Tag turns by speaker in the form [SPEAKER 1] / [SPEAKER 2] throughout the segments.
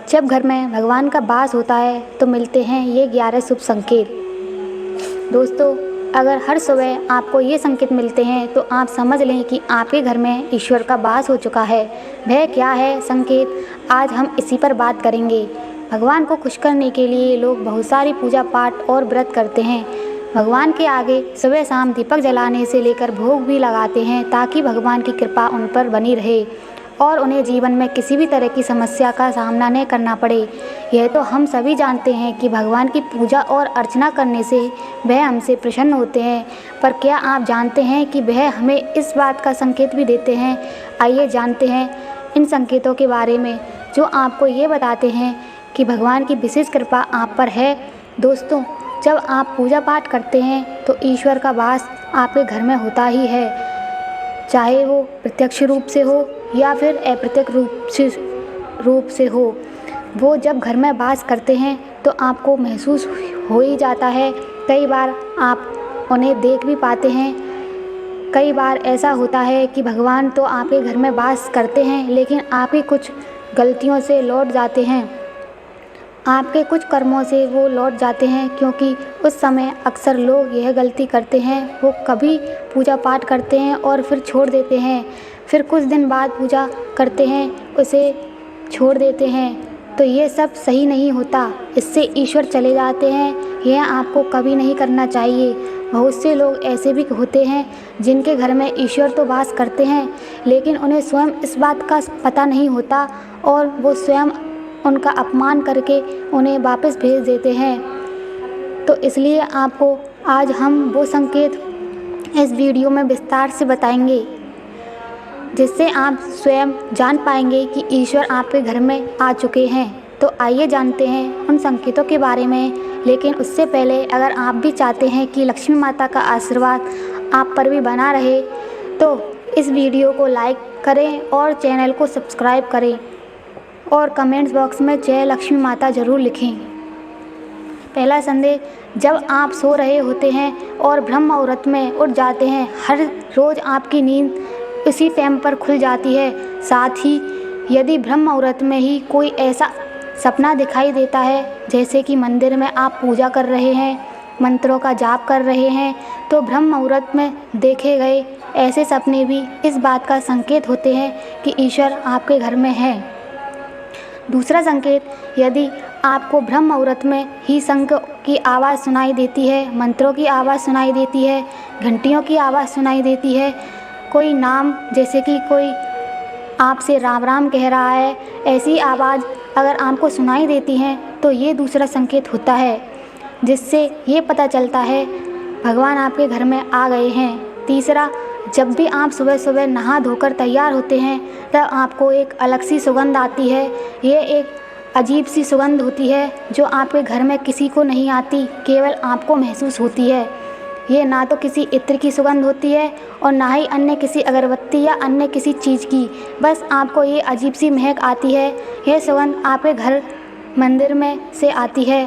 [SPEAKER 1] जब घर में भगवान का वास होता है तो मिलते हैं ये 11 शुभ संकेत। दोस्तों, अगर हर सुबह आपको ये संकेत मिलते हैं तो आप समझ लें कि आपके घर में ईश्वर का वास हो चुका है। वह क्या है संकेत, आज हम इसी पर बात करेंगे। भगवान को खुश करने के लिए लोग बहुत सारी पूजा पाठ और व्रत करते हैं। भगवान के आगे सुबह शाम दीपक जलाने से लेकर भोग भी लगाते हैं ताकि भगवान की कृपा उन पर बनी रहे और उन्हें जीवन में किसी भी तरह की समस्या का सामना नहीं करना पड़े। यह तो हम सभी जानते हैं कि भगवान की पूजा और अर्चना करने से वह हमसे प्रसन्न होते हैं, पर क्या आप जानते हैं कि वह हमें इस बात का संकेत भी देते हैं। आइए जानते हैं इन संकेतों के बारे में जो आपको ये बताते हैं कि भगवान की विशेष कृपा आप पर है। दोस्तों, जब आप पूजा पाठ करते हैं तो ईश्वर का वास आपके घर में होता ही है, चाहे वो प्रत्यक्ष रूप से हो या फिर अप्रत्यक्ष रूप से हो। वो जब घर में वास करते हैं तो आपको महसूस हो ही जाता है। कई बार आप उन्हें देख भी पाते हैं। कई बार ऐसा होता है कि भगवान तो आपके घर में वास करते हैं लेकिन आपकी कुछ गलतियों से लौट जाते हैं, आपके कुछ कर्मों से वो लौट जाते हैं, क्योंकि उस समय अक्सर लोग यह गलती करते हैं, वो कभी पूजा पाठ करते हैं और फिर छोड़ देते हैं, फिर कुछ दिन बाद पूजा करते हैं उसे छोड़ देते हैं। तो ये सब सही नहीं होता, इससे ईश्वर चले जाते हैं। यह आपको कभी नहीं करना चाहिए। बहुत से लोग ऐसे भी होते हैं जिनके घर में ईश्वर तो वास करते हैं लेकिन उन्हें स्वयं इस बात का पता नहीं होता और वो स्वयं उनका अपमान करके उन्हें वापस भेज देते हैं। तो इसलिए आपको आज हम वो संकेत इस वीडियो में विस्तार से बताएंगे जिससे आप स्वयं जान पाएंगे कि ईश्वर आपके घर में आ चुके हैं। तो आइए जानते हैं उन संकेतों के बारे में। लेकिन उससे पहले अगर आप भी चाहते हैं कि लक्ष्मी माता का आशीर्वाद आप पर भी बना रहे तो इस वीडियो को लाइक करें और चैनल को सब्सक्राइब करें और कमेंट्स बॉक्स में जय लक्ष्मी माता ज़रूर लिखें। पहला संदेश, जब आप सो रहे होते हैं और ब्रह्म मुहूर्त में उठ जाते हैं, हर रोज़ आपकी नींद इसी टाइम पर खुल जाती है। साथ ही यदि ब्रह्म मुहूर्त में ही कोई ऐसा सपना दिखाई देता है जैसे कि मंदिर में आप पूजा कर रहे हैं, मंत्रों का जाप कर रहे हैं, तो ब्रह्म मुहूर्त में देखे गए ऐसे सपने भी इस बात का संकेत होते हैं कि ईश्वर आपके घर में है। दूसरा संकेत, यदि आपको ब्रह्म मुहूर्त में ही शंख की आवाज़ सुनाई देती है, मंत्रों की आवाज़ सुनाई देती है, घंटियों की आवाज़ सुनाई देती है, कोई नाम जैसे कि कोई आपसे राम राम कह रहा है, ऐसी आवाज़ अगर आपको सुनाई देती है तो ये दूसरा संकेत होता है जिससे ये पता चलता है भगवान आपके घर में आ गए हैं। तीसरा, जब भी आप सुबह सुबह नहा धोकर तैयार होते हैं तब आपको एक अलग सी सुगंध आती है। ये एक अजीब सी सुगंध होती है जो आपके घर में किसी को नहीं आती, केवल आपको महसूस होती है। ये ना तो किसी इत्र की सुगंध होती है और ना ही अन्य किसी अगरबत्ती या अन्य किसी चीज़ की, बस आपको ये अजीब सी महक आती है। यह सुगंध आपके घर मंदिर में से आती है।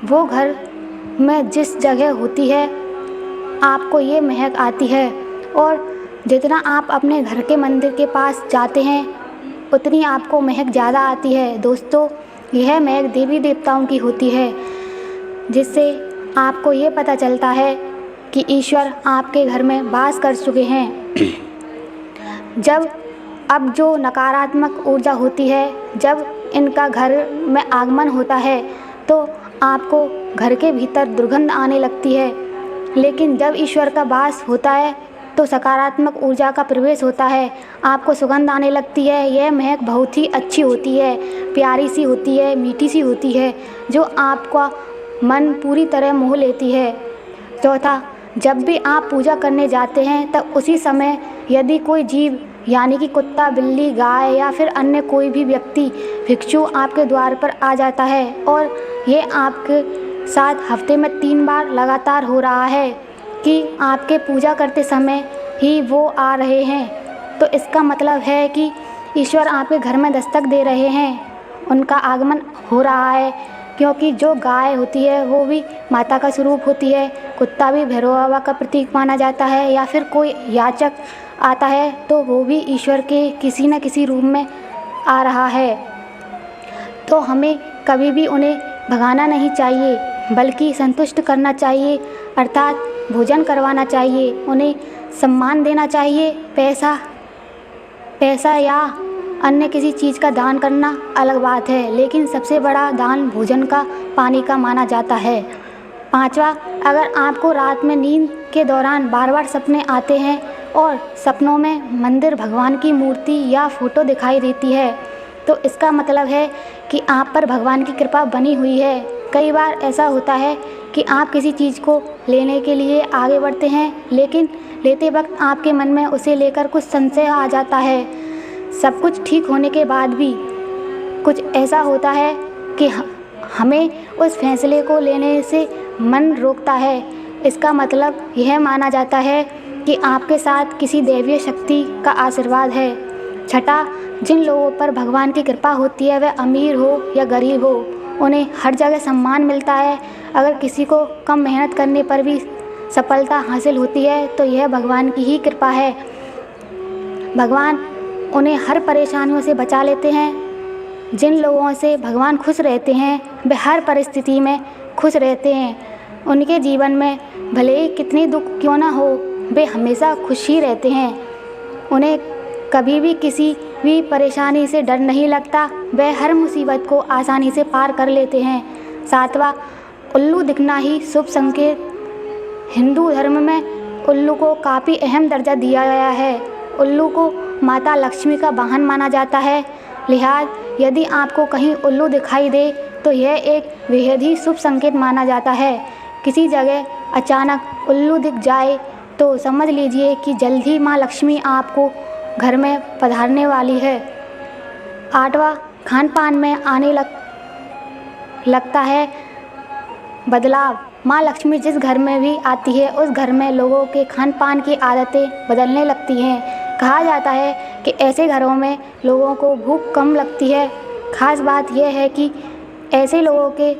[SPEAKER 1] वो घर में जिस जगह होती है आपको ये महक आती है और जितना आप अपने घर के मंदिर के पास जाते हैं उतनी आपको महक ज़्यादा आती है। दोस्तों, यह महक देवी देवताओं की होती है जिससे आपको ये पता चलता है कि ईश्वर आपके घर में वास कर चुके हैं। जब अब जो नकारात्मक ऊर्जा होती है, जब इनका घर में आगमन होता है तो आपको घर के भीतर दुर्गंध आने लगती है, लेकिन जब ईश्वर का वास होता है तो सकारात्मक ऊर्जा का प्रवेश होता है, आपको सुगंध आने लगती है। यह महक बहुत ही अच्छी होती है, प्यारी सी होती है, मीठी सी होती है जो आपका मन पूरी तरह मोह लेती है। चौथा, जब भी आप पूजा करने जाते हैं तब उसी समय यदि कोई जीव यानी कि कुत्ता, बिल्ली, गाय या फिर अन्य कोई भी व्यक्ति भिक्षु आपके द्वार पर आ जाता है और ये आपके साथ हफ्ते में 3 बार लगातार हो रहा है कि आपके पूजा करते समय ही वो आ रहे हैं, तो इसका मतलब है कि ईश्वर आपके घर में दस्तक दे रहे हैं, उनका आगमन हो रहा है। क्योंकि जो गाय होती है वो भी माता का स्वरूप होती है, कुत्ता भी भैरव बाबा का प्रतीक माना जाता है, या फिर कोई याचक आता है तो वो भी ईश्वर के किसी न किसी रूप में आ रहा है। तो हमें कभी भी उन्हें भगाना नहीं चाहिए, बल्कि संतुष्ट करना चाहिए, अर्थात भोजन करवाना चाहिए, उन्हें सम्मान देना चाहिए। पैसा या अन्य किसी चीज़ का दान करना अलग बात है, लेकिन सबसे बड़ा दान भोजन का, पानी का माना जाता है। 5वां, अगर आपको रात में नींद के दौरान बार बार सपने आते हैं और सपनों में मंदिर, भगवान की मूर्ति या फोटो दिखाई देती है, तो इसका मतलब है कि आप पर भगवान की कृपा बनी हुई है। कई बार ऐसा होता है कि आप किसी चीज़ को लेने के लिए आगे बढ़ते हैं, लेकिन लेते वक्त आपके मन में उसे लेकर कुछ संशय आ जाता है। सब कुछ ठीक होने के बाद भी कुछ ऐसा होता है कि हमें उस फैसले को लेने से मन रोकता है। इसका मतलब यह माना जाता है कि आपके साथ किसी दैवीय शक्ति का आशीर्वाद है। 6, जिन लोगों पर भगवान की कृपा होती है, वह अमीर हो या गरीब हो, उन्हें हर जगह सम्मान मिलता है। अगर किसी को कम मेहनत करने पर भी सफलता हासिल होती है, तो यह भगवान की ही कृपा है। भगवान उन्हें हर परेशानियों से बचा लेते हैं। जिन लोगों से भगवान खुश रहते हैं, वे हर परिस्थिति में खुश रहते हैं। उनके जीवन में भले ही कितनी दुख क्यों ना हो, वे हमेशा खुश ही रहते हैं। उन्हें कभी भी किसी भी परेशानी से डर नहीं लगता, वे हर मुसीबत को आसानी से पार कर लेते हैं। 7वां, उल्लू दिखना ही शुभ संकेत। हिंदू धर्म में उल्लू को काफ़ी अहम दर्जा दिया गया है। उल्लू को माता लक्ष्मी का वाहन माना जाता है। लिहाज यदि आपको कहीं उल्लू दिखाई दे तो यह एक बेहद ही शुभ संकेत माना जाता है। किसी जगह अचानक उल्लू दिख जाए तो समझ लीजिए कि जल्द ही माँ लक्ष्मी आपको घर में पधारने वाली है। 8वां, खान पान में आने लगता है बदलाव। माँ लक्ष्मी जिस घर में भी आती है, उस घर में लोगों के खान पान की आदतें बदलने लगती हैं। कहा जाता है कि ऐसे घरों में लोगों को भूख कम लगती है। खास बात यह है कि ऐसे लोगों के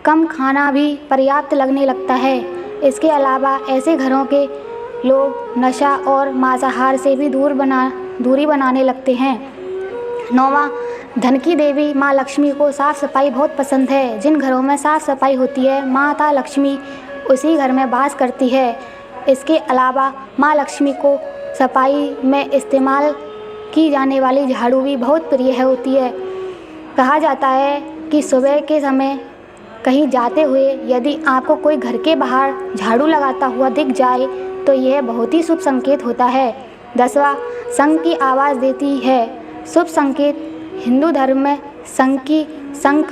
[SPEAKER 1] कम खाना भी पर्याप्त लगने लगता है। इसके अलावा ऐसे घरों के लोग नशा और मांसाहार से भी दूरी बनाने लगते हैं। 9वां, धन की देवी माँ लक्ष्मी को साफ़ सफाई बहुत पसंद है। जिन घरों में साफ़ सफाई होती है, माता लक्ष्मी उसी घर में वास करती है। इसके अलावा माँ लक्ष्मी को सफाई में इस्तेमाल की जाने वाली झाड़ू भी बहुत प्रिय होती है। कहा जाता है कि सुबह के समय कहीं जाते हुए यदि आपको कोई घर के बाहर झाड़ू लगाता हुआ दिख जाए तो यह बहुत ही शुभ संकेत होता है। 10वां, शंख की आवाज़ देती है शुभ संकेत। हिंदू धर्म में शंख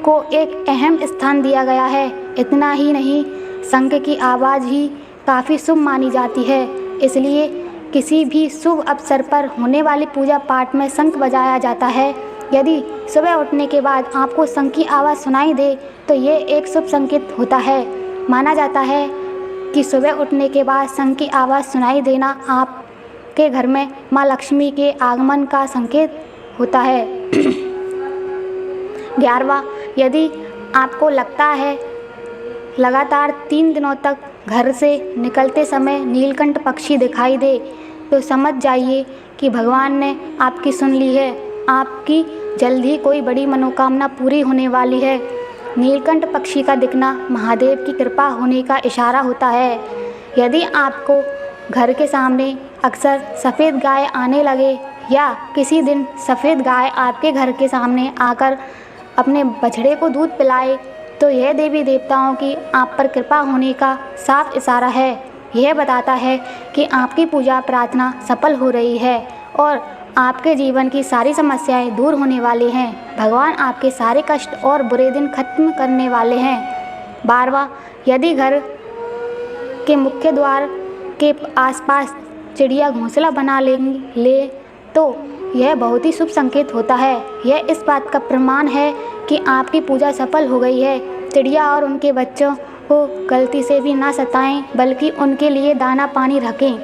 [SPEAKER 1] को एक अहम स्थान दिया गया है। इतना ही नहीं, शंख की आवाज़ ही काफ़ी शुभ मानी जाती है। इसलिए किसी भी शुभ अवसर पर होने वाली पूजा पाठ में शंख बजाया जाता है। यदि सुबह उठने के बाद आपको शंख की आवाज़ सुनाई दे तो ये एक शुभ संकेत होता है। माना जाता है कि सुबह उठने के बाद शंख की आवाज़ सुनाई देना आपके घर में माँ लक्ष्मी के आगमन का संकेत होता है। 11वां, यदि आपको लगता है लगातार 3 दिनों तक घर से निकलते समय नीलकंठ पक्षी दिखाई दे तो समझ जाइए कि भगवान ने आपकी सुन ली है। आपकी जल्द ही कोई बड़ी मनोकामना पूरी होने वाली है। नीलकंठ पक्षी का दिखना महादेव की कृपा होने का इशारा होता है। यदि आपको घर के सामने अक्सर सफ़ेद गाय आने लगे या किसी दिन सफ़ेद गाय आपके घर के सामने आकर अपने बछड़े को दूध पिलाए तो यह देवी देवताओं की आप पर कृपा होने का साफ इशारा है। यह बताता है कि आपकी पूजा प्रार्थना सफल हो रही है और आपके जीवन की सारी समस्याएं दूर होने वाली हैं। भगवान आपके सारे कष्ट और बुरे दिन खत्म करने वाले हैं। 12वां, यदि घर के मुख्य द्वार के आसपास चिड़िया घोंसला बना ले तो यह बहुत ही शुभ संकेत होता है। यह इस बात का प्रमाण है कि आपकी पूजा सफल हो गई है। चिड़िया और उनके बच्चों को गलती से भी ना सताएं, बल्कि उनके लिए दाना पानी रखें।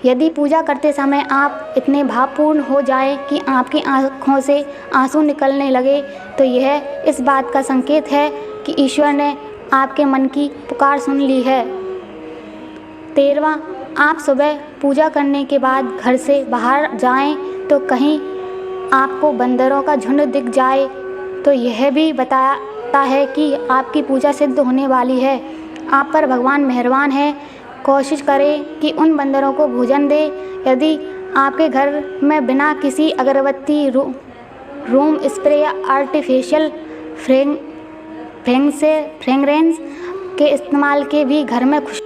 [SPEAKER 1] यदि पूजा करते समय आप इतने भावपूर्ण हो जाएं कि आपकी आँखों से आंसू निकलने लगे तो यह इस बात का संकेत है कि ईश्वर ने आपके मन की पुकार सुन ली है। 13वां, आप सुबह पूजा करने के बाद घर से बाहर जाएं तो कहीं आपको बंदरों का झुंड दिख जाए तो यह भी बताता है कि आपकी पूजा सिद्ध होने वाली है। आप पर भगवान मेहरबान है। कोशिश करें कि उन बंदरों को भोजन दें। यदि आपके घर में बिना किसी अगरबत्ती, रूम स्प्रे या आर्टिफिशियल फ्रेग्रेंस के इस्तेमाल के भी घर में खुश